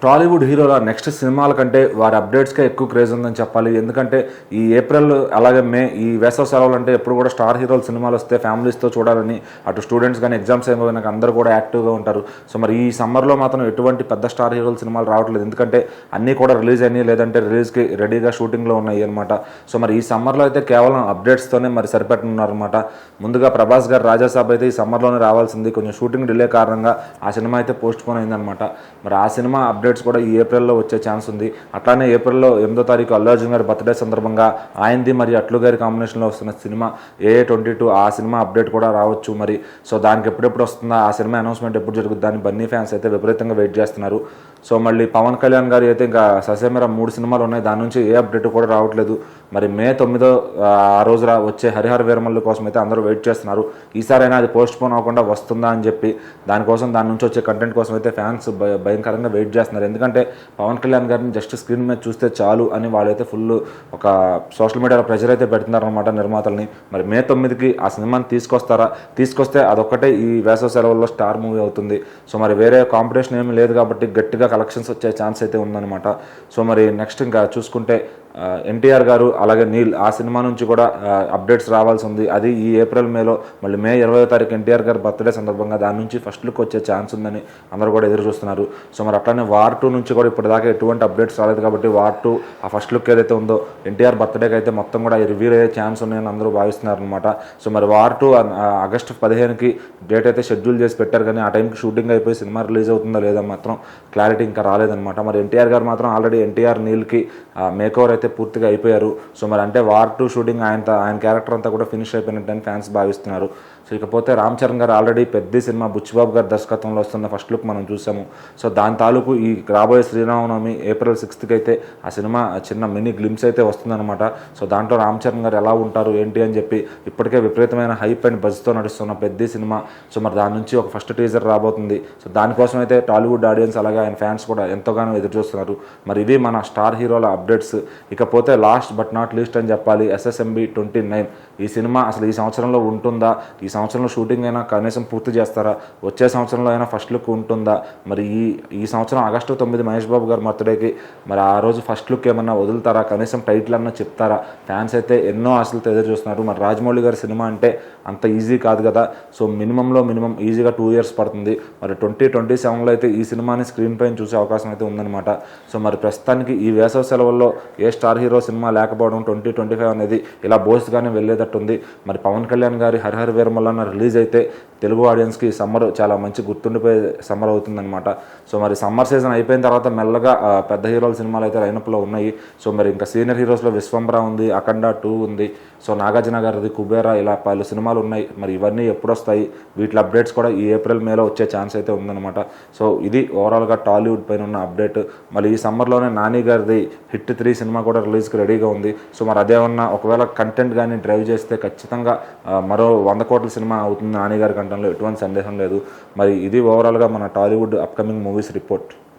టాలీవుడ్ హీరోల నెక్స్ట్ సినిమాల కంటే వారి అప్డేట్స్కే ఎక్కువ క్రేజ్ ఉందని చెప్పాలి. ఎందుకంటే ఈ ఏప్రిల్ అలాగే మే ఈ వేసవి సెలవులు అంటే ఎప్పుడు కూడా స్టార్ హీరోల సినిమాలు వస్తే ఫ్యామిలీస్తో చూడాలని అటు స్టూడెంట్స్ కానీ ఎగ్జామ్స్ అయిపోయినాక అందరూ కూడా యాక్టివ్గా ఉంటారు. సో మరి ఈ సమ్మర్లో మాత్రం ఎటువంటి పెద్ద స్టార్ హీరోల సినిమాలు రావట్లేదు. ఎందుకంటే అన్నీ కూడా రిలీజ్ అయినాయి, లేదంటే రిలీజ్కి రెడీగా షూటింగ్లో ఉన్నాయి అనమాట. సో మరి ఈ సమ్మర్లో అయితే కేవలం అప్డేట్స్తోనే మరి సరిపెట్టనున్నారనమాట. ముందుగా ప్రభాస్ గారు రాజాసాబ్ అయితే ఈ సమ్మర్లోనే రావాల్సింది, కొంచెం షూటింగ్ డిలే కారణంగా ఆ సినిమా అయితే పోస్ట్ పోన్ అయిందనమాట. మరి ఆ సినిమా అప్డేట్స్ కూడా ఈ ఏప్రిల్లో వచ్చే ఛాన్స్ ఉంది. అట్లానే ఏప్రిల్లో 8వ తారీఖు అల్లు అర్జున్ గారి బర్త్డే సందర్భంగా ఆయనది మరియు అట్లు గారి కాంబినేషన్లో వస్తున్న సినిమా AA22 ఆ సినిమా అప్డేట్ కూడా రావచ్చు. మరి సో దానికి ఎప్పుడెప్పుడు వస్తుందా, ఆ సినిమా అనౌన్స్మెంట్ ఎప్పుడు జరుగుతుందా అని బన్నీ ఫ్యాన్స్ అయితే విపరీతంగా వెయిట్ చేస్తున్నారు. సో మళ్ళీ పవన్ కళ్యాణ్ గారు అయితే ఇంకా ససేమిరా 3 సినిమాలు ఉన్నాయి, దాని నుంచి ఏ అప్డేట్ కూడా రావట్లేదు. మరి మే 9 ఆ రోజు వచ్చే హరిహర వీరమల్లు కోసం అయితే అందరూ వెయిట్ చేస్తున్నారు. ఈసారైనా అది పోస్ట్ పోన్ అవ్వకుండా వస్తుందా అని చెప్పి దానికోసం దాని నుంచి వచ్చే కంటెంట్ కోసం అయితే ఫ్యాన్స్ భయంకరంగా వెయిట్ చేస్తున్నారు. ఎందుకంటే పవన్ కళ్యాణ్ గారిని జస్ట్ స్క్రీన్ మీద చూస్తే చాలు అని వాళ్ళైతే ఫుల్ ఒక సోషల్ మీడియాలో ప్రెషర్ అయితే పెడుతున్నారనమాట నిర్మాతల్ని. మరి మే 9కి ఆ సినిమాని తీసుకొస్తే అదొక్కటే ఈ వేసవ సెలవుల్లో స్టార్ మూవీ అవుతుంది. సో మరి వేరే కాంపిటీషన్ ఏమీ లేదు కాబట్టి గట్టిగా కలెక్షన్స్ వచ్చే ఛాన్స్ అయితే ఉందన్నమాట. సో మరి నెక్స్ట్ ఇంకా చూసుకుంటే ఎన్టీఆర్ గారు అలాగే నీల్ ఆ సినిమా నుంచి కూడా అప్డేట్స్ రావాల్సి ఉంది. అది ఈ ఏప్రిల్ మేలో మళ్ళీ మే 20వ తారీఖు ఎన్టీఆర్ గారి బర్త్డే సందర్భంగా దాని నుంచి ఫస్ట్ లుక్ వచ్చే ఛాన్స్ ఉందని అందరూ కూడా ఎదురు చూస్తున్నారు. సో మరి అట్లానే వార్ 2 నుంచి కూడా ఇప్పటిదాకా ఎటువంటి అప్డేట్స్ రాలేదు కాబట్టి వార్ 2 ఆ ఫస్ట్ లుక్ ఏదైతే ఉందో ఎన్టీఆర్ బర్త్డేకి అయితే మొత్తం కూడా రివ్యూ అయ్యే ఛాన్స్ ఉన్నాయని అందరూ భావిస్తున్నారు అనమాట. సో మరి వార్ 2 ఆగస్టు 15కి డేట్ అయితే షెడ్యూల్ చేసి పెట్టారు, కానీ ఆ టైంకి షూటింగ్ అయిపోయి సినిమా రిలీజ్ అవుతుందా లేదా మాత్రం క్లారిటీ ఇంకా రాలేదన్నమాట. మరి ఎన్టీఆర్ గారు మాత్రం ఆల్రెడీ ఎన్టీఆర్ నీల్కి మేకోవర్ అయితే పూర్తిగా అయిపోయారు. సో మరి అంటే వార్ 2 షూటింగ్ ఆయన క్యారెక్టర్ అంతా కూడా ఫినిష్ అయిపోయినట్టు ఫ్యాన్స్ భావిస్తున్నారు. సో ఇకపోతే రామ్ చరణ్ గారు ఆల్రెడీ పెద్ద సినిమా బుచ్చిబాబు గారి దర్శకత్వంలో వస్తున్న ఫస్ట్ లుక్ మనం చూసాము. సో దాని తాలూకు ఈ రాబోయే శ్రీరామనవమి ఏప్రిల్ 6కి అయితే ఆ సినిమా చిన్న మినీ గ్లిమ్స్ అయితే వస్తుందన్నమాట. సో దాంట్లో రామ్ చరణ్ గారు ఎలా ఉంటారు ఏంటి అని చెప్పి ఇప్పటికే విపరీతమైన హైప్ అండ్ బజ్తో నడుస్తున్న పెద్ద సినిమా. సో మరి దాని నుంచి ఒక ఫస్ట్ టీజర్ రాబోతుంది. సో దానికోసం అయితే టాలీవుడ్ ఆడియన్స్ అలాగే ఆయన ఫ్యాన్స్ కూడా ఎంతగానో ఎదురు చూస్తున్నారు. మరి ఇవి మన స్టార్ హీరోల అప్డేట్స్. ఇకపోతే లాస్ట్ బట్ నాట్ లీస్ట్ అని చెప్పాలి, SSMB 29 ఈ సినిమా అసలు ఈ సంవత్సరంలో ఉంటుందా, ఈ సంవత్సరంలో షూటింగ్ అయినా కనీసం పూర్తి చేస్తారా, వచ్చే సంవత్సరంలో అయినా ఫస్ట్ లుక్ ఉంటుందా, మరి ఈ సంవత్సరం ఆగస్టు 9 మహేష్ బాబు గారి బర్త్డేకి మరి ఆ రోజు ఫస్ట్ లుక్ ఏమన్నా వదులుతారా, కనీసం టైటిల్ అన్నా చెప్తారా, ఫ్యాన్స్ అయితే ఎన్నో ఆశలతో ఎదురు చూస్తున్నారు. మరి రాజమౌళి గారి సినిమా అంటే అంత ఈజీ కాదు కదా. సో మినిమం ఈజీగా 2 years పడుతుంది. మరి 2027లో అయితే ఈ సినిమాని స్క్రీన్ పైన చూసే అవకాశం అయితే ఉందన్నమాట. సో మరి ప్రస్తుతానికి ఈ వేసవి సెలవుల్లో ఏ స్టార్ హీరో సినిమా లేకపోవడం 2025 అనేది ఇలా బోస్గానే వెళ్ళేటట్టుంది. మరి పవన్ కళ్యాణ్ గారి హరిహర వీరమల్లన్న రిలీజ్ అయితే తెలుగు ఆడియన్స్కి సమ్మర్ చాలా మంచి గుర్తుండిపోయే సమ్మర్ అవుతుందన్నమాట. సో మరి సమ్మర్ సీజన్ అయిపోయిన తర్వాత మెల్లగా పెద్ద హీరోల సినిమాలు అయితే లైనప్లో ఉన్నాయి. సో మరి ఇంకా సీనియర్ హీరోస్లో విశ్వంబర ఉంది, అఖండ 2 ఉంది, సో నాగార్జున గారిది కుబేరా, ఇలా పలు సినిమాలు ఉన్నాయి. మరి ఇవన్నీ ఎప్పుడు వస్తాయి, వీటి అప్డేట్స్ కూడా ఈ ఏప్రిల్ మేలో వచ్చే ఛాన్స్ అయితే ఉందన్నమాట. సో ఇది ఓవరాల్గా టాలీవుడ్ పైన ఉన్న అప్డేట్. మళ్ళీ ఈ సమ్మర్లోనే నాని గారిది హిట్ 3 సినిమా కూడా రిలీజ్కి రెడీగా ఉంది. సో మరి అదేమన్నా ఒకవేళ కంటెంట్ కానీ డ్రైవ్ చేస్తే ఖచ్చితంగా మరో 100 కోట్ల సినిమా అవుతుంది నాని గారి కంటెంట్లో, ఎటువంటి సందేహం లేదు. మరి ఇది ఓవరాల్గా మన టాలీవుడ్ అప్కమింగ్ మూవీస్ రిపోర్ట్.